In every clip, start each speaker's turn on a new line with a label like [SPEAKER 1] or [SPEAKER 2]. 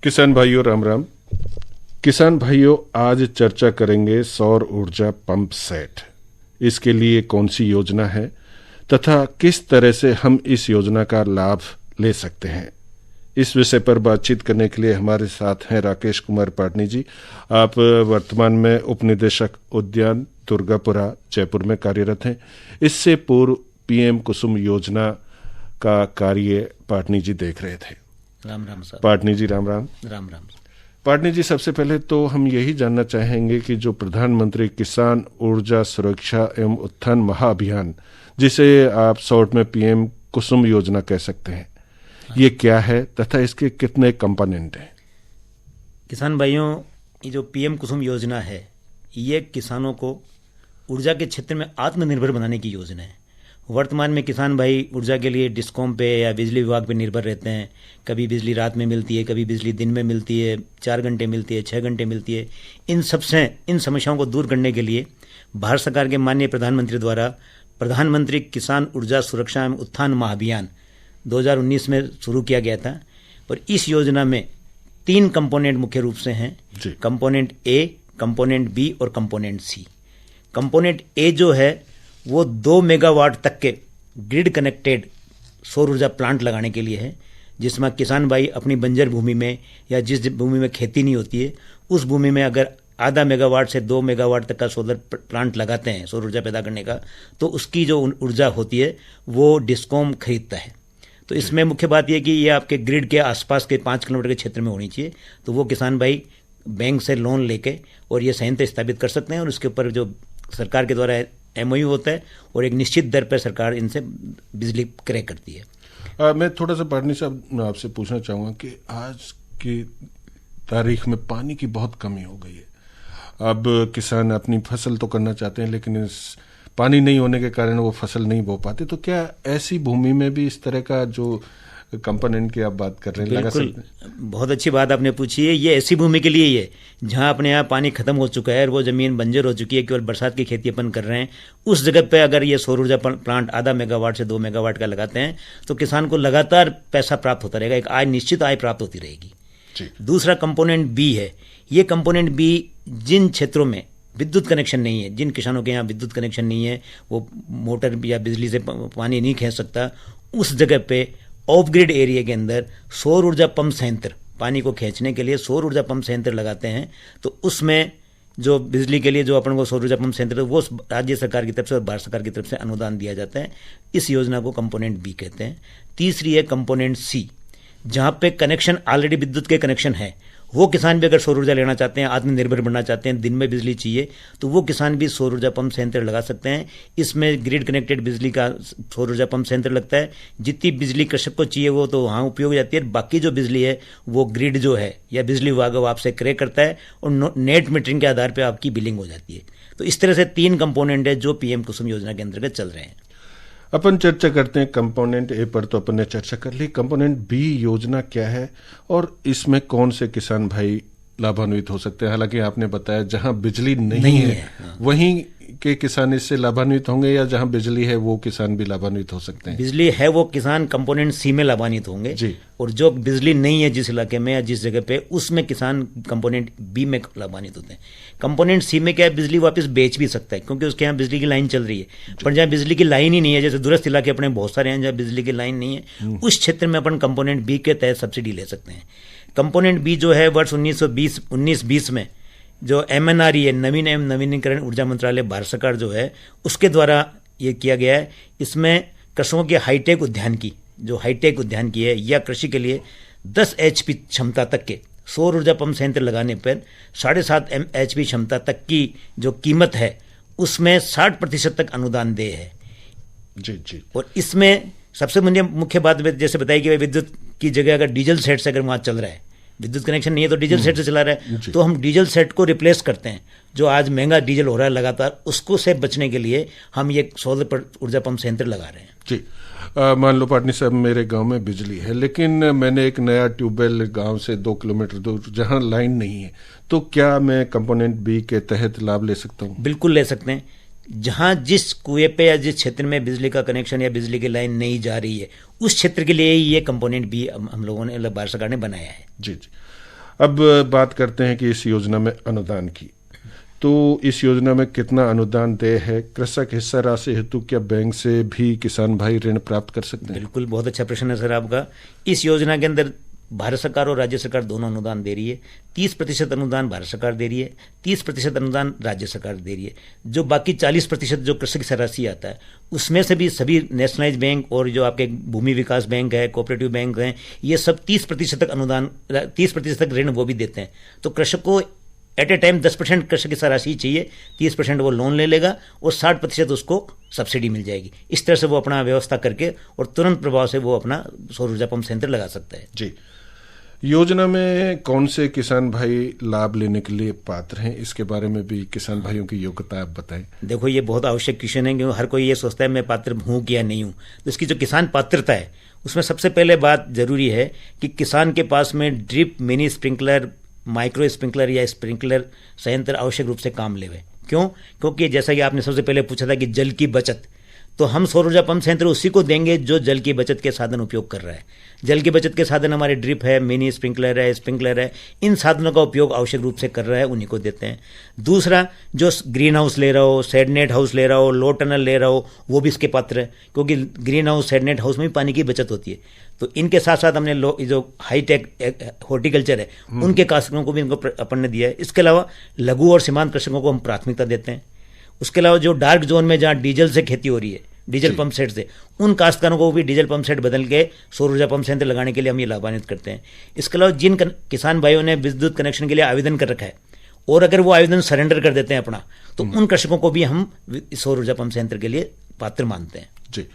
[SPEAKER 1] किसान भाइयों राम राम। किसान भाइयों, आज चर्चा करेंगे सौर ऊर्जा पंप सेट। इसके लिए कौन सी योजना है तथा किस तरह से हम इस योजना का लाभ ले सकते हैं। इस विषय पर बातचीत करने के लिए हमारे साथ हैं राकेश कुमार पाटनी जी। आप वर्तमान में उपनिदेशक उद्यान दुर्गापुरा जयपुर में कार्यरत हैं। इससे पूर्व पीएम कुसुम योजना का कार्य पाटनी जी देख रहे थे।
[SPEAKER 2] राम राम साहब।
[SPEAKER 1] पाटनी जी राम राम।
[SPEAKER 2] राम राम।
[SPEAKER 1] पाटनी जी, सबसे पहले तो हम यही जानना चाहेंगे कि जो प्रधानमंत्री किसान ऊर्जा सुरक्षा एवं उत्थान महाअभियान, जिसे आप शॉर्ट में पीएम कुसुम योजना कह सकते हैं, ये क्या है तथा इसके कितने कंपोनेंट हैं।
[SPEAKER 2] किसान भाइयों, ये जो पीएम कुसुम योजना है, ये किसानों को ऊर्जा के क्षेत्र में आत्मनिर्भर बनाने की योजना है। वर्तमान में किसान भाई ऊर्जा के लिए डिस्कॉम पे या बिजली विभाग पे निर्भर रहते हैं। कभी बिजली रात में मिलती है, कभी बिजली दिन में मिलती है, 4 घंटे मिलती है, 6 घंटे मिलती है। इन समस्याओं को दूर करने के लिए भारत सरकार के माननीय प्रधानमंत्री द्वारा प्रधानमंत्री किसान ऊर्जा सुरक्षा एवं उत्थान महाअभियान 2019 में शुरू किया गया था। और इस योजना में 3 कंपोनेंट मुख्य रूप से हैं। कंपोनेंट ए, कंपोनेंट बी और कंपोनेंट सी। कंपोनेंट ए जो है वो 2 मेगावाट तक के ग्रिड कनेक्टेड सौर ऊर्जा प्लांट लगाने के लिए है, जिसमें किसान भाई अपनी बंजर भूमि में या जिस भूमि में खेती नहीं होती है, उस भूमि में अगर आधा मेगावाट से 2 मेगावाट तक का सोलर प्लांट लगाते हैं सौर ऊर्जा पैदा करने का, तो उसकी जो ऊर्जा होती है वो डिस्कॉम खरीदता है। तो इसमें मुख्य बात यह कि ये आपके ग्रिड के आसपास के 5 किलोमीटर के क्षेत्र में होनी चाहिए। तो वो किसान भाई बैंक से लोन लेके और ये संयंत्र स्थापित कर सकते हैं, और उसके ऊपर जो सरकार के द्वारा एमओयू होता है और एक निश्चित दर पर सरकार इनसे बिजली क्रय करती है।
[SPEAKER 1] मैं थोड़ा सा पाटनी साहब आपसे पूछना चाहूँगा कि आज की तारीख में पानी की बहुत कमी हो गई है। अब किसान अपनी फसल तो करना चाहते हैं, लेकिन इस पानी नहीं होने के कारण वो फसल नहीं बो पाते। तो क्या ऐसी भूमि में भी इस तरह का जो कंपोनेंट की आप बात कर रहे हैं लगा सकते हैं?
[SPEAKER 2] बहुत अच्छी बात आपने पूछी है। ये ऐसी भूमि के लिए ही है जहां अपने यहाँ पानी खत्म हो चुका है और वो जमीन बंजर हो चुकी है, केवल बरसात की खेती अपन कर रहे हैं। उस जगह पे अगर ये सौर ऊर्जा प्लांट आधा मेगावाट से 2 मेगावाट का लगाते हैं तो किसान को लगातार पैसा प्राप्त होता रहेगा, एक आय निश्चित आय प्राप्त होती रहेगी। दूसरा कंपोनेंट बी है। ये कंपोनेंट बी जिन क्षेत्रों में विद्युत कनेक्शन नहीं है, जिन किसानों के यहाँ विद्युत कनेक्शन नहीं है, वो मोटर या बिजली से पानी नहीं खींच सकता, उस जगह पे ऑफ ग्रिड एरिया के अंदर सौर ऊर्जा पंप संयंत्र, पानी को खींचने के लिए सौर ऊर्जा पंप संयंत्र लगाते हैं। तो उसमें जो बिजली के लिए जो अपन को सौर ऊर्जा पंप संयंत्र, वो राज्य सरकार की तरफ से और भारत सरकार की तरफ से अनुदान दिया जाता है। इस योजना को कंपोनेंट बी कहते हैं। तीसरी है कंपोनेंट सी, जहां पे कनेक्शन ऑलरेडी विद्युत के कनेक्शन है। वो किसान भी अगर सौर ऊर्जा लेना चाहते हैं, आत्मनिर्भर बनना चाहते हैं, दिन में बिजली चाहिए, तो वो किसान भी सौर ऊर्जा पंप संयंत्र लगा सकते हैं। इसमें ग्रिड कनेक्टेड बिजली का सौर ऊर्जा पंप संयंत्र लगता है। जितनी बिजली कृषक को चाहिए वो तो वहाँ उपयोग हो जाती है। बाकी जो बिजली है वो ग्रिड जो है या बिजली विभाग वो आपसे क्रय करता है और नेट मीटरिंग के आधार पर आपकी बिलिंग हो जाती है। तो इस तरह से 3 कंपोनेंट है जो पीएम कुसुम योजना के अंतर्गत चल रहे हैं।
[SPEAKER 1] अपन चर्चा करते हैं कंपोनेंट ए पर, तो अपन ने चर्चा कर ली। कंपोनेंट बी योजना क्या है और इसमें कौन से किसान भाई लाभान्वित हो सकते हैं? हालांकि आपने बताया जहां बिजली नहीं है वहीं के किसान इससे लाभान्वित होंगे, या जहां बिजली है वो किसान भी लाभान्वित हो सकते हैं?
[SPEAKER 2] बिजली है वो किसान कंपोनेंट सी में लाभान्वित होंगे जी, और जो बिजली नहीं है जिस इलाके में या जिस जगह पे, उसमें किसान कंपोनेंट बी में लाभान्वित होते हैं। कंपोनेंट सी में क्या है, बिजली वापस बेच भी सकता है क्योंकि उसके यहाँ बिजली की लाइन चल रही है। पर जहाँ बिजली की लाइन ही नहीं है, जैसे दूरस्थ इलाके अपने बहुत सारे हैं जहाँ बिजली की लाइन नहीं है, उस क्षेत्र में अपन कंपोनेंट बी के तहत सब्सिडी ले सकते हैं। कंपोनेंट बी जो है वर्ष 1920 में जो MNRE है, नवीन एवं नवीनीकरण ऊर्जा मंत्रालय भारत सरकार जो है, उसके द्वारा ये किया गया है। इसमें कृषकों के हाईटेक उद्यान की है या कृषि के लिए 10 HP क्षमता तक के सौर ऊर्जा पंप संयंत्र लगाने पर 7.5 HP क्षमता तक की जो कीमत है उसमें 60% तक अनुदान दे है
[SPEAKER 1] जी।
[SPEAKER 2] और इसमें सबसे मुख्य बात जैसे बताई कि विद्युत की जगह अगर डीजल सेट से अगर वहाँ चल रहा है, विद्युत कनेक्शन नहीं है तो डीजल सेट से चला रहा है, तो हम डीजल सेट को रिप्लेस करते हैं। जो आज महंगा डीजल हो रहा है लगातार, उसको से बचने के लिए हम ये सौर ऊर्जा पंप संयंत्र लगा रहे हैं
[SPEAKER 1] जी। मान लो पाटनी साहब, मेरे गांव में बिजली है, लेकिन मैंने एक नया ट्यूबवेल गांव से 2 किलोमीटर दूर जहां लाइन नहीं है, तो क्या मैं कंपोनेंट बी के तहत लाभ ले सकता हूं?
[SPEAKER 2] बिल्कुल ले सकते हैं। जहां जिस कुएं पे या जिस क्षेत्र में बिजली का कनेक्शन या बिजली की लाइन नहीं जा रही है, उस क्षेत्र के लिए ये कंपोनेंट भी हम लोगों ने, भारत सरकार ने बनाया है।
[SPEAKER 1] जी। अब बात करते हैं कि इस योजना में अनुदान की। तो इस योजना में कितना अनुदान देय है? कृषक हिस्सा राशि हेतु क्या बैंक से भी किसान भाई ऋण प्राप्त कर सकते हैं?
[SPEAKER 2] बिल्कुल, बहुत अच्छा प्रश्न है सर आपका। इस योजना के अंदर भारत सरकार और राज्य सरकार दोनों अनुदान दे रही है। 30% अनुदान भारत सरकार दे रही है, 30% अनुदान राज्य सरकार दे रही है। जो बाकी 40% जो कृषक हिस्सा राशि आता है, उसमें से भी सभी नेशनलाइज बैंक और जो आपके भूमि विकास बैंक है, कोऑपरेटिव बैंक हैं, ये सब 30% तक अनुदान, 30% तक ऋण वो भी देते हैं। तो कृषक को एट ए टाइम 10% कृषक हिस्सा राशि चाहिए, 30% वो लोन ले लेगा और 60% उसको सब्सिडी मिल जाएगी। इस तरह से वो अपना व्यवस्था करके और तुरंत प्रभाव से वो अपना सौर ऊर्जा पंप संयंत्र लगा सकता है।
[SPEAKER 1] जी, योजना में कौन से किसान भाई लाभ लेने के लिए पात्र हैं, इसके बारे में भी किसान भाइयों की योग्यता आप बताएं।
[SPEAKER 2] देखो, ये बहुत आवश्यक क्वेश्चन है, क्योंकि हर कोई ये सोचता है मैं पात्र हूँ कि या नहीं हूँ। तो इसकी जो किसान पात्रता है, उसमें सबसे पहले बात जरूरी है कि किसान के पास में drip, mini sprinkler, micro sprinkler या स्प्रिंकलर संयंत्र आवश्यक रूप से काम लेवे। क्यों? क्योंकि जैसा कि आपने सबसे पहले पूछा था कि जल की बचत, तो हम सौर ऊर्जा पंप संयंत्र उसी को देंगे जो जल की बचत के साधन उपयोग कर रहा है। जल की बचत के साधन हमारे ड्रिप है, मिनी स्प्रिंकलर है, स्प्रिंकलर है, इन साधनों का उपयोग आवश्यक रूप से कर रहा है, उन्हीं को देते हैं। दूसरा, जो ग्रीन हाउस ले रहा हो, शेड नेट हाउस ले रहा हो, लो टनल ले रहा हो, वो भी इसके पात्र है, क्योंकि greenhouse, shade net house में भी पानी की बचत होती है। तो इनके साथ साथ हमने जो हाईटेक हॉर्टिकल्चर है, उनके काश्तकारों को भी इनको अपन ने दिया है। इसके अलावा लघु और सीमांत कृषकों को हम प्राथमिकता देते हैं। उसके अलावा जो डार्क जोन में जहाँ डीजल से खेती हो रही है, डीजल पंप सेट से, उन काश्तकारों को भी डीजल पंप सेट बदल के सौर ऊर्जा पंप संयंत्र लगाने के लिए हम ये लाभान्वित करते हैं। इसके अलावा जिन किसान भाइयों ने विद्युत कनेक्शन के लिए आवेदन कर रखा है और अगर वो आवेदन सरेंडर कर देते हैं अपना, तो उन कृषकों को भी हम सौर ऊर्जा पंप संयंत्र के लिए पात्र मानते हैं।
[SPEAKER 1] जी,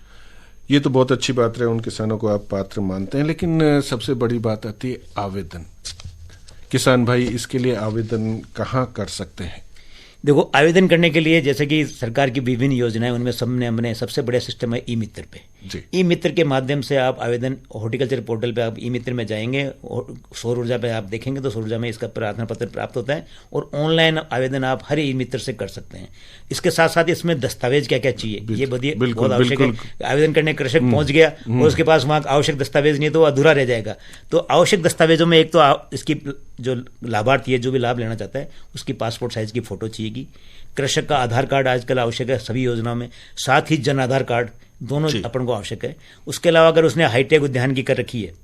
[SPEAKER 1] ये तो बहुत अच्छी बात है, उन किसानों को आप पात्र मानते हैं। लेकिन सबसे बड़ी बात आती है आवेदन। किसान भाई इसके लिए आवेदन कहाँ कर सकते हैं?
[SPEAKER 2] देखो, आवेदन करने के लिए जैसे कि सरकार की विभिन्न योजनाएं, उनमें हमने सबसे बड़ा सिस्टम है ई मित्र पे। ई मित्र के माध्यम से आप आवेदन, हॉर्टिकल्चर पोर्टल पे आप ई मित्र में जाएंगे और सौर ऊर्जा पे आप देखेंगे तो सौर ऊर्जा में इसका प्रार्थना पत्र प्राप्त होता है और ऑनलाइन आवेदन आप हर ई मित्र से कर सकते हैं। इसके साथ साथ इसमें दस्तावेज क्या क्या चाहिए, ये बहुत आवश्यक है। आवेदन करने कृषक पहुंच गया और उसके पास वहाँ आवश्यक दस्तावेज नहीं, तो वो अधूरा रह जाएगा। तो आवश्यक दस्तावेजों में एक तो इसकी जो लाभार्थी है, जो भी लाभ लेना चाहता है, उसकी पासपोर्ट साइज की फोटो चाहिएगी। कृषक का आधार कार्ड आजकल आवश्यक है सभी योजनाओं में, साथ ही जन आधार कार्ड, दोनों अपन को आवश्यक है। उसके अलावा अगर उसने हाईटेक उद्यान की कर रखी है,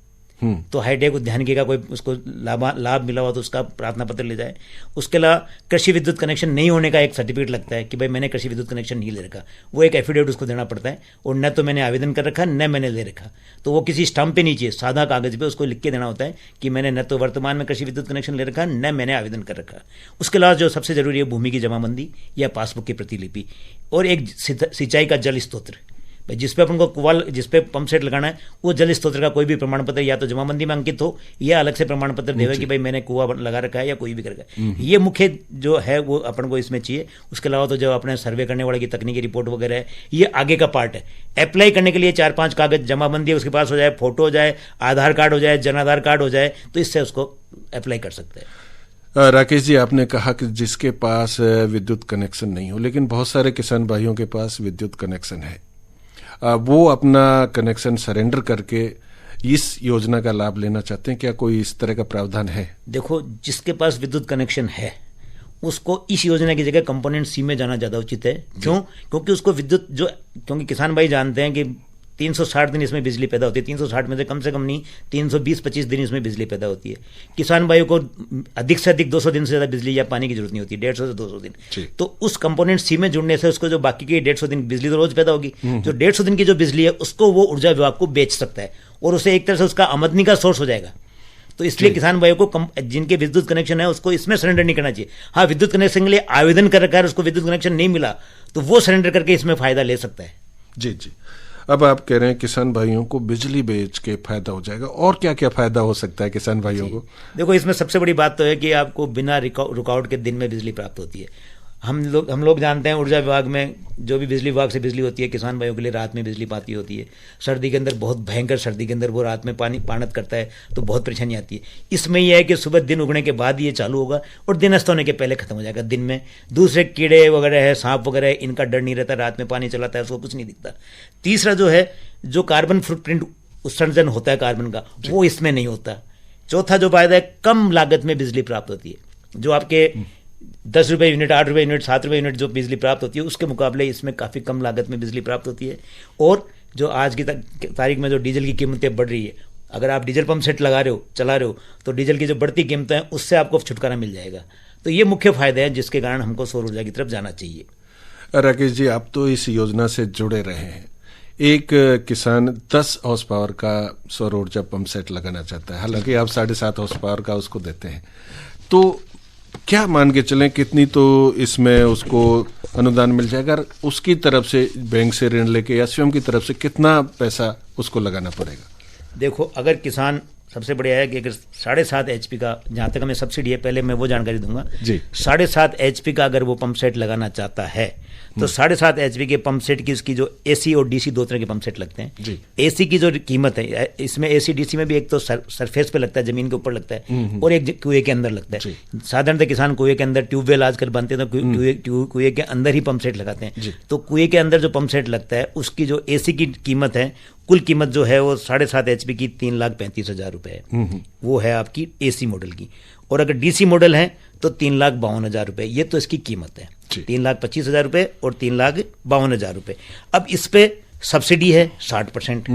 [SPEAKER 2] तो हाईटेक उद्यानिकी का कोई उसको लाभ मिला हुआ तो उसका प्रार्थना पत्र ले जाए। उसके अलावा कृषि विद्युत कनेक्शन नहीं होने का एक सर्टिफिकेट लगता है कि भाई मैंने कृषि विद्युत कनेक्शन नहीं ले रखा, वो एक एफिडेविट उसको देना पड़ता है। और न तो मैंने आवेदन कर रखा, न मैंने ले रखा, तो वो किसी स्टाम्प पे नहीं चाहिए, सादा कागज पे उसको लिख के देना होता है कि मैंने न तो वर्तमान में कृषि विद्युत कनेक्शन ले रखा, न मैंने आवेदन कर रखा। उसके अलावा जो सबसे जरूरी है, भूमि की जमाबंदी या पासबुक की प्रतिलिपि, और एक सिंचाई का जल स्त्रोत्र, जिसपे अपन को कुआल, जिसपे पंप सेट लगाना है, वो जल स्त्रोत्र का कोई भी प्रमाण पत्र या तो जमाबंदी में अंकित हो या अलग से प्रमाण पत्र देवे कि भाई मैंने कुआ लगा रखा है या कोई भी कर रखा है। ये मुख्य जो है वो अपन को इसमें चाहिए। उसके अलावा तो जो अपने सर्वे करने वाले की तकनीकी रिपोर्ट वगैरह है, ये आगे का पार्ट है। अप्लाई करने के लिए 4-5 कागज, जमाबंदी उसके पास हो जाए, फोटो हो जाए, आधार कार्ड हो जाए, जन आधार कार्ड हो जाए, तो इससे उसको अप्लाई कर सकते हैं।
[SPEAKER 1] राकेश जी, आपने कहा कि जिसके पास विद्युत कनेक्शन नहीं हो, लेकिन बहुत सारे किसान भाइयों के पास विद्युत कनेक्शन है, वो अपना कनेक्शन सरेंडर करके इस योजना का लाभ लेना चाहते हैं। क्या कोई इस तरह का प्रावधान है?
[SPEAKER 2] देखो, जिसके पास विद्युत कनेक्शन है उसको इस योजना की जगह कंपोनेंट सी में जाना ज्यादा उचित है। क्यों? क्योंकि उसको विद्युत क्योंकि किसान भाई जानते हैं कि 360 दिन इसमें बिजली पैदा होती है। 360 में से कम नहीं 320-25 दिन इसमें बिजली पैदा होती है। किसान भाइयों को अधिक से अधिक 200 दिन से ज्यादा बिजली या पानी की जरूरत नहीं होती, 150 से 200 दिन। तो उस कंपोनेंट सी में जुड़ने से उसको जो बाकी की 150 दिन बिजली तो रोज पैदा होगी, जो 150 दिन की जो बिजली है उसको वो ऊर्जा विभाग को बेच सकता है और उसे एक तरह से उसका आमदनी का सोर्स हो जाएगा। तो इसलिए किसान भाइयों को जिनके विद्युत कनेक्शन है उसको इसमें सरेंडर नहीं करना चाहिए। हाँ, विद्युत कनेक्शन के लिए आवेदन कर रखा है, उसको विद्युत कनेक्शन नहीं मिला तो वो सरेंडर करके इसमें फायदा ले सकता है।
[SPEAKER 1] जी जी, अब आप कह रहे हैं किसान भाइयों को बिजली बेच के फायदा हो जाएगा, और क्या क्या फायदा हो सकता है किसान भाइयों को?
[SPEAKER 2] देखो, इसमें सबसे बड़ी बात तो है कि आपको बिना रुकावट के दिन में बिजली प्राप्त होती है। हम लोग जानते हैं ऊर्जा विभाग में जो भी बिजली विभाग से बिजली होती है, किसान भाइयों के लिए रात में बिजली पाती होती है। सर्दी के अंदर, बहुत भयंकर सर्दी के अंदर वो रात में पानत करता है तो बहुत परेशानी आती है। इसमें यह है कि सुबह दिन उगने के बाद ये चालू होगा और दिन अस्त होने के पहले खत्म हो जाएगा। दिन में दूसरे कीड़े वगैरह है, सांप वगैरह है, इनका डर नहीं रहता। रात में पानी चलाता है उसको कुछ नहीं दिखता। तीसरा जो है, जो कार्बन फुटप्रिंट उत्सर्जन होता है कार्बन का, वो इसमें नहीं होता। चौथा जो फायदा है, कम लागत में बिजली प्राप्त होती है। जो आपके 10 रुपये यूनिट, 8 रुपये यूनिट, 7 रुपये यूनिट जो बिजली प्राप्त होती है, उसके मुकाबले इसमें काफ़ी कम लागत में बिजली प्राप्त होती है। और जो आज की तारीख में जो डीजल की कीमतें बढ़ रही है, अगर आप डीजल पंप सेट लगा रहे हो, चला रहे हो, तो डीजल की जो बढ़ती कीमतें हैं उससे आपको छुटकारा मिल जाएगा। तो ये मुख्य फायदे हैं जिसके कारण हमको सौर ऊर्जा की तरफ जाना चाहिए।
[SPEAKER 1] राकेश जी, आप तो इस योजना से जुड़े रहे हैं। एक किसान 10 हॉर्स पावर का सौर ऊर्जा पंप सेट लगाना चाहता है, हालांकि आप 7.5 हॉर्स पावर का उसको देते हैं, तो क्या मान के चलें कितनी तो इसमें उसको अनुदान मिल जाएगा, और उसकी तरफ से बैंक से ऋण लेके या स्वयं की तरफ से कितना पैसा उसको लगाना पड़ेगा?
[SPEAKER 2] देखो, अगर किसान, सबसे बढ़िया है कि अगर 7.5 HP का, जहाँ तक हमें सब्सिडी है, पहले मैं वो जानकारी दूंगा
[SPEAKER 1] जी।
[SPEAKER 2] 7.5 HP का अगर वो पंप सेट लगाना चाहता है तो 7.5 HP के पंप सेट की उसकी जो AC और DC दो तरह के पंप सेट लगते हैं। AC की जो कीमत है, इसमें AC DC में भी एक तो सरफेस पे लगता है, जमीन के ऊपर लगता है, और एक कुएं के अंदर लगता है। साधारणतः किसान कुएं के अंदर, ट्यूबवेल आजकल बनते हैं तो कुएं के अंदर ही पंप सेट लगाते हैं। तो कुएं के अंदर जो पंप सेट लगता है उसकी जो AC की कीमत है, कुल कीमत जो है वो 7.5 HP की 3,35,000 रुपए है। वो है आपकी AC मॉडल की। और अगर DC मॉडल है तो 3,52,000 रुपए। ये तो इसकी कीमत है, 3,25,000 रुपए और 3,52,000 रुपए। अब इस पे सब्सिडी है 60%।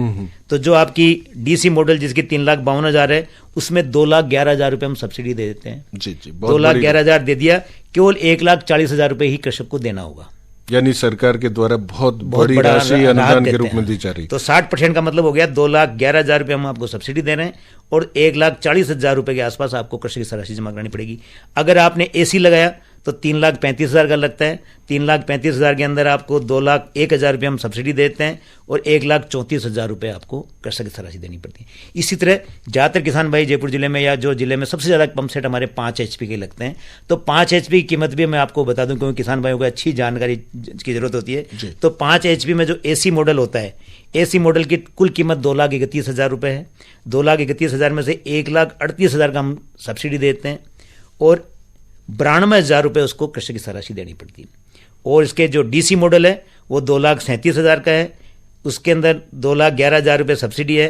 [SPEAKER 2] तो जो आपकी DC मॉडल जिसकी 3,52,000 है, उसमें 2,11,000 रुपए हम सब्सिडी दे देते हैं।
[SPEAKER 1] जी,
[SPEAKER 2] 2,11,000 दे दिया, केवल 1,40,000 रुपए ही कृषक को देना होगा।
[SPEAKER 1] यानी सरकार के द्वारा बहुत बड़ी राशि अनुदान के रूप में दी जा रही है।
[SPEAKER 2] तो 60% का मतलब हो गया 2,11,000 रुपये हम आपको सब्सिडी दे रहे हैं, और 1,40,000 रुपये के आसपास आपको कृषि की राशि जमा करानी पड़ेगी। अगर आपने AC लगाया तो 3,35,000 का लगता है। 3,35,000 के अंदर आपको 2,01,000 रुपये हम सब्सिडी देते हैं, और 1,34,000 रुपये आपको कृषक की राशि देनी पड़ती है। इसी तरह ज़्यादातर किसान भाई जयपुर जिले में, या जो जिले में सबसे ज़्यादा पंप सेट हमारे 5 HP के लगते हैं, तो 5 HP की कीमत भी मैं आपको बता दूं, क्योंकि किसान भाइयों को अच्छी जानकारी की जरूरत होती है। तो 5 HP में जो AC मॉडल होता है, AC मॉडल की कुल कीमत 2,31,000 रुपये है। 2,31,000 में से 1,38,000 का हम सब्सिडी देते हैं, और 92,000 रुपये उसको कृषक की राशि देनी पड़ती है। और इसके जो DC मॉडल है वो 2,37,000 का है, उसके अंदर 2,11,000 रुपये सब्सिडी है,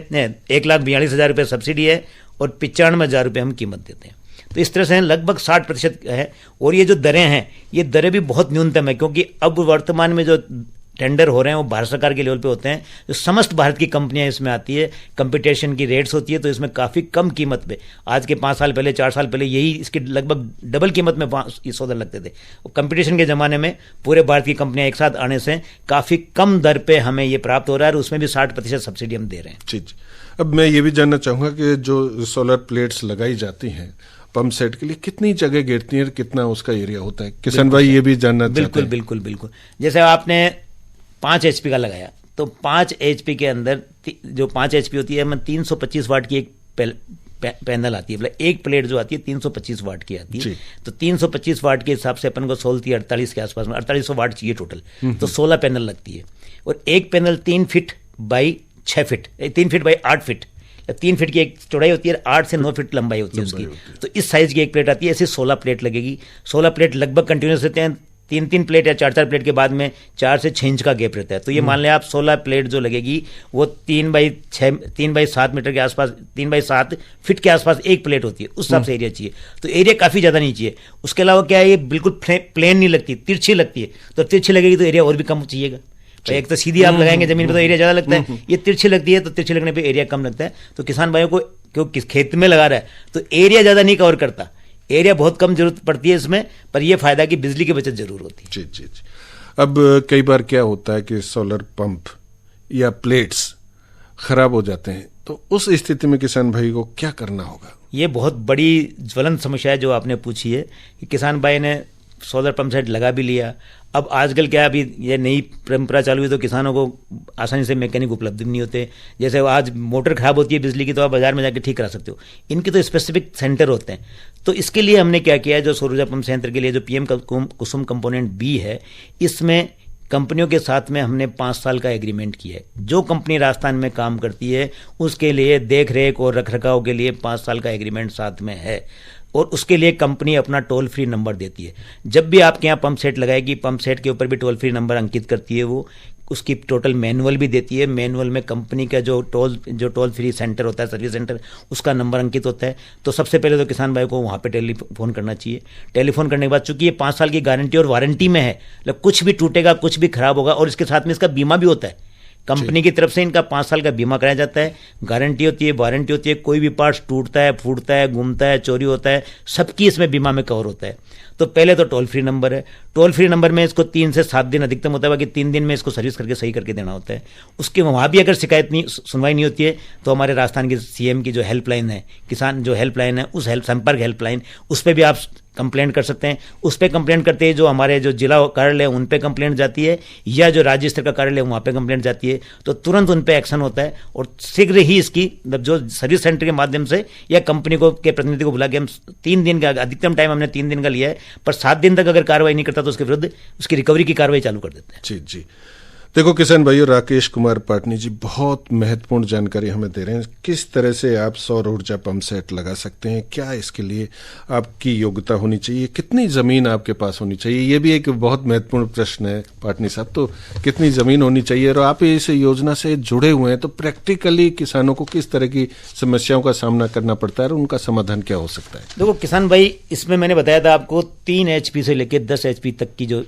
[SPEAKER 2] 1,42,000 रुपये सब्सिडी है, और 95,000 रुपये हम कीमत देते हैं। तो इस तरह से लगभग 60% है। और ये जो दरें हैं, ये दरें भी बहुत न्यूनतम है, क्योंकि अब वर्तमान में जो टेंडर हो रहे हैं वो भारत सरकार के लेवल पे होते हैं, जो समस्त भारत की कंपनियां इसमें आती है, कंपटीशन की रेट्स होती है, तो इसमें काफ़ी कम कीमत पे, आज के 5 साल पहले, 4 साल पहले यही इसकी लगभग डबल कीमत में सौदे लगते थे। कंपटीशन के ज़माने में पूरे भारत की कंपनियां एक साथ आने से काफ़ी कम दर पे हमें ये प्राप्त हो रहा है, और उसमें भी 60% सब्सिडी हम दे रहे हैं।
[SPEAKER 1] जी। अब मैं ये भी जानना चाहूँगा कि जो सोलर प्लेट्स लगाई जाती हैं पंप सेट के लिए, कितनी जगह घेरती है, कितना उसका एरिया होता है? किसान भाई ये भी जानना चाहते हैं।
[SPEAKER 2] बिल्कुल। जैसे आपने 5 HP का लगाया, तो 5 HP के अंदर जो 5 HP होती है, 325 वाट की एक पैनल आती है, मतलब एक प्लेट जो आती है 325 वाट की आती है। तो 325 वाट के हिसाब से अपन को 16-48 के आसपास में 4800 वाट चाहिए टोटल, तो 16 पैनल लगती है। और एक panel 3 feet by 6 feet, 3 feet by 8 feet, 3 feet की एक चौड़ाई होती है, 8 से 9 फीट लंबाई होती है उसकी। तो इस साइज की एक प्लेट आती है, ऐसे 16 प्लेट लगेगी। 16 प्लेट लगभग कंटिन्यूस रहते हैं, 3-3 प्लेट या 4-4 प्लेट के बाद में 4 से 6 इंच का गैप रहता है। तो ये मान लें आप 16 प्लेट जो लगेगी वो 3x7 मीटर के आसपास, 3x7 फीट के आसपास एक प्लेट होती है, उस हिसाब से एरिया चाहिए। तो एरिया काफ़ी ज़्यादा नहीं चाहिए। उसके अलावा क्या है, ये बिल्कुल प्लेन नहीं लगती, तिरछी लगती है। तो तिरछी लगेगी तो एरिया और भी कम चाहिएगा। एक तो सीधी आप लगाएंगे जमीन पर तो एरिया ज़्यादा लगता है, ये तिरछी लगती है, तो तिरछी लगने पर एरिया कम लगता है। तो किसान भाइयों को क्योंकि खेत में लगा रहा है तो एरिया ज़्यादा नहीं कवर करता, एरिया बहुत कम जरूरत पड़ती है इसमें, पर यह फायदा कि बिजली की बचत जरूर होती है।
[SPEAKER 1] जी। अब कई बार क्या होता है कि सोलर पंप या प्लेट्स खराब हो जाते हैं, तो उस स्थिति में किसान भाई को क्या करना होगा?
[SPEAKER 2] ये बहुत बड़ी ज्वलंत समस्या है जो आपने पूछी है, कि किसान भाई ने सोलर पंप सेट लगा भी लिया। अब आजकल क्या, अभी ये नई परंपरा चालू हुई तो किसानों को आसानी से मैकेनिक उपलब्ध नहीं होते। जैसे आज मोटर खराब होती है बिजली की, तो आप बाजार में जाकर ठीक करा सकते हो, इनके तो स्पेसिफिक सेंटर होते हैं। तो इसके लिए हमने क्या किया है, जो सौर ऊर्जा पंप संयंत्र के लिए जो PM कुसुम कंपोनेंट B है, इसमें कंपनियों के साथ में हमने 5 साल का एग्रीमेंट किया है। जो कंपनी राजस्थान में काम करती है उसके लिए देख रेख और रखरखाव के लिए 5 साल का एग्रीमेंट साथ में है, और उसके लिए कंपनी अपना टोल फ्री नंबर देती है। जब भी आपके यहाँ पंप सेट लगाएगी, पंप सेट के ऊपर भी टोल फ्री नंबर अंकित करती है वो, उसकी टोटल मैनुअल भी देती है। मैनुअल में कंपनी का जो टोल फ्री सेंटर होता है, सर्विस सेंटर, उसका नंबर अंकित होता है। तो सबसे पहले तो किसान भाई को वहाँ पे टेलीफोन करना चाहिए। टेलीफोन करने के बाद चूंकि ये 5 साल की गारंटी और वारंटी में है, मतलब कुछ भी टूटेगा, कुछ भी खराब होगा, और इसके साथ में इसका बीमा भी होता है। कंपनी की तरफ से इनका 5 साल का बीमा कराया जाता है, गारंटी होती है, वारंटी होती है। कोई भी पार्ट्स टूटता है, फूटता है, घूमता है, चोरी होता है, सबकी इसमें बीमा में कवर होता है। तो पहले तो टोल फ्री नंबर है। टोल फ्री नंबर में इसको 3 से 7 दिन अधिकतम होता है, बाकी 3 दिन में इसको सर्विस करके सही करके देना होता है। उसके वहाँ भी अगर शिकायत नहीं, सुनवाई नहीं होती है, तो हमारे राजस्थान की सीएम की जो हेल्पलाइन है, किसान जो हेल्पलाइन है, उस संपर्क हेल्पलाइन, उस पर भी आप कंप्लेंट कर सकते हैं। उस पर कंप्लेंट करते हैं जो हमारे जो जिला कार्यालय है उन पे कंप्लेंट जाती है, या जो राज्य स्तर का कार्यालय है वहाँ पे कंप्लेंट जाती है, तो तुरंत उन पे एक्शन होता है। और शीघ्र ही इसकी जो सर्विस सेंटर के माध्यम से या कंपनी को के प्रतिनिधि को बुला के हम 3 दिन का, अधिकतम टाइम हमने 3 दिन का लिया है, पर 7 दिन तक अगर कार्रवाई नहीं करता तो उसके विरुद्ध उसकी रिकवरी की कार्रवाई चालू कर देते हैं।
[SPEAKER 1] जी जी। देखो किसान भाइयों, राकेश कुमार पाटनी जी बहुत महत्वपूर्ण जानकारी हमें दे रहे हैं। किस तरह से आप सौर ऊर्जा पंप सेट लगा सकते हैं, क्या इसके लिए आपकी योग्यता होनी चाहिए, कितनी जमीन आपके पास होनी चाहिए, ये भी एक बहुत महत्वपूर्ण प्रश्न है पाटनी साहब। तो कितनी जमीन होनी चाहिए, और आप इस योजना से जुड़े हुए हैं, तो प्रैक्टिकली किसानों को किस तरह की समस्याओं का सामना करना पड़ता है और उनका समाधान क्या हो सकता है?
[SPEAKER 2] देखो किसान भाई, इसमें मैंने बताया था आपको 3 HP से लेकर 10 HP तक की जो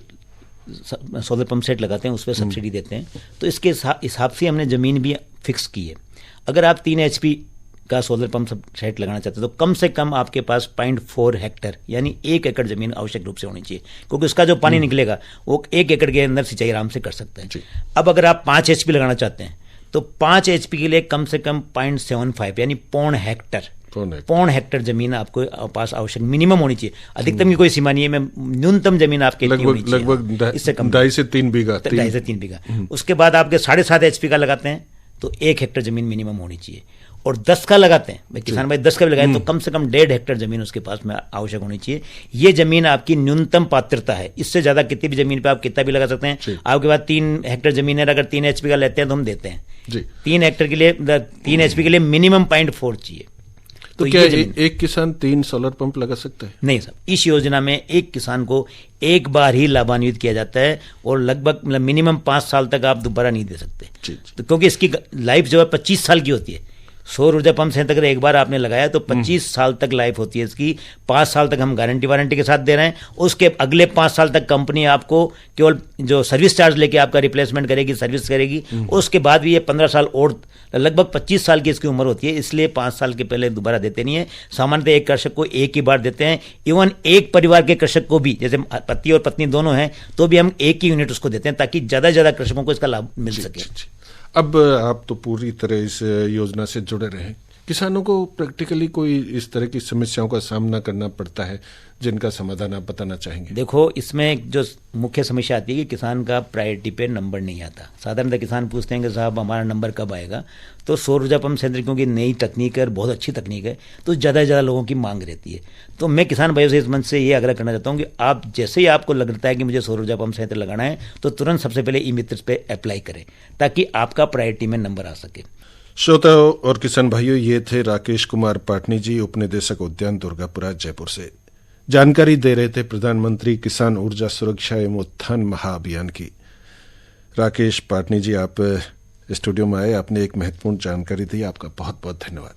[SPEAKER 2] सोलर पंप सेट लगाते हैं उस पर सब्सिडी देते हैं। तो इसके हिसाब से हमने ज़मीन भी फिक्स की है। अगर आप 3 HP का सोलर पंप सेट लगाना चाहते हैं तो कम से कम आपके पास 0.4 हेक्टेयर यानी 1 एकड़ ज़मीन आवश्यक रूप से होनी चाहिए, क्योंकि उसका जो पानी निकलेगा वो 1 एकड़ के अंदर सिंचाई आराम से कर सकते हैं। अब अगर आप 5 HP लगाना चाहते हैं तो 5 HP के लिए कम से कम 0.75 यानी 0.5 हेक्टेयर जमीन आपको पास आवश्यक मिनिमम होनी चाहिए। अधिकतम की कोई सीमा नहीं है, मैं न्यूनतम जमीन आपके
[SPEAKER 1] लगभग इससे कम 2.5 से 3 बीघा।
[SPEAKER 2] 2.5 से 3 बीघा। उसके बाद आपके 7.5 HP का लगाते हैं तो 1 हेक्टेयर जमीन मिनिमम होनी चाहिए। और 10 का लगाते हैं भाई, किसान भाई 10 का भी लगाए तो कम से कम 1.5 हेक्टेयर जमीन उसके पास में आवश्यक होनी चाहिए। ये जमीन आपकी न्यूनतम पात्रता है। इससे ज्यादा कितनी भी जमीन पे आप कितना भी लगा सकते हैं। आपके पास 3 हेक्टेयर जमीन है, अगर 3 HP का लेते हैं तो हम देते हैं 3 हेक्टेयर के लिए, 3 HP के लिए मिनिमम 0.4 चाहिए।
[SPEAKER 1] तो क्या एक किसान 3 सोलर पंप लगा सकता है?
[SPEAKER 2] नहीं साहब, इस योजना में एक किसान को एक बार ही लाभान्वित किया जाता है और लगभग मिनिमम 5 साल तक आप दोबारा नहीं दे सकते। तो क्योंकि इसकी लाइफ जो है 25 साल की होती है। सौर ऊर्जा पंप संयंत्र अगर एक बार आपने लगाया तो 25 साल तक लाइफ होती है इसकी। 5 साल तक हम गारंटी वारंटी के साथ दे रहे हैं। उसके अगले 5 साल तक कंपनी आपको केवल जो सर्विस चार्ज लेके आपका रिप्लेसमेंट करेगी, सर्विस करेगी। उसके बाद भी ये 15 साल और लगभग 25 साल की इसकी उम्र होती है, इसलिए 5 साल के पहले दोबारा देते नहीं है। सामान्यतः एक कृषक को एक ही बार देते हैं। इवन एक परिवार के कृषक को भी, जैसे पति और पत्नी दोनों हैं, तो भी हम एक ही यूनिट उसको देते हैं ताकि ज्यादा से ज्यादा कृषकों को इसका लाभ मिल सके।
[SPEAKER 1] अब आप तो पूरी तरह इस योजना से जुड़े रहे, किसानों को प्रैक्टिकली कोई इस तरह की समस्याओं का सामना करना पड़ता है जिनका समाधान आप बताना चाहेंगे?
[SPEAKER 2] देखो, इसमें जो मुख्य समस्या आती है कि किसान का प्रायोरिटी पे नंबर नहीं आता। साधारणतः किसान पूछते हैं कि साहब हमारा नंबर कब आएगा। तो सौर ऊर्जा पंप संयंत्र क्योंकि नई तकनीक है और बहुत अच्छी तकनीक है, तो ज़्यादा से ज़्यादा लोगों की मांग रहती है। तो मैं किसान भाइयों से इस मंच से ये आग्रह करना चाहता हूँ कि आप जैसे ही आपको लगता है कि मुझे सौर ऊर्जा पंप संयंत्र लगाना है तो तुरंत सबसे पहले ई मित्र पे अप्लाई करें ताकि आपका प्रायोरिटी में नंबर आ सके।
[SPEAKER 1] श्रोताओं और किसान भाइयों, ये थे राकेश कुमार पाटनी जी, उपनिदेशक उद्यान दुर्गापुरा जयपुर से। जानकारी दे रहे थे प्रधानमंत्री किसान ऊर्जा सुरक्षा एवं उत्थान महाअभियान की। राकेश पाटनी जी, आप स्टूडियो में आए, आपने एक महत्वपूर्ण जानकारी दी, आपका बहुत बहुत धन्यवाद।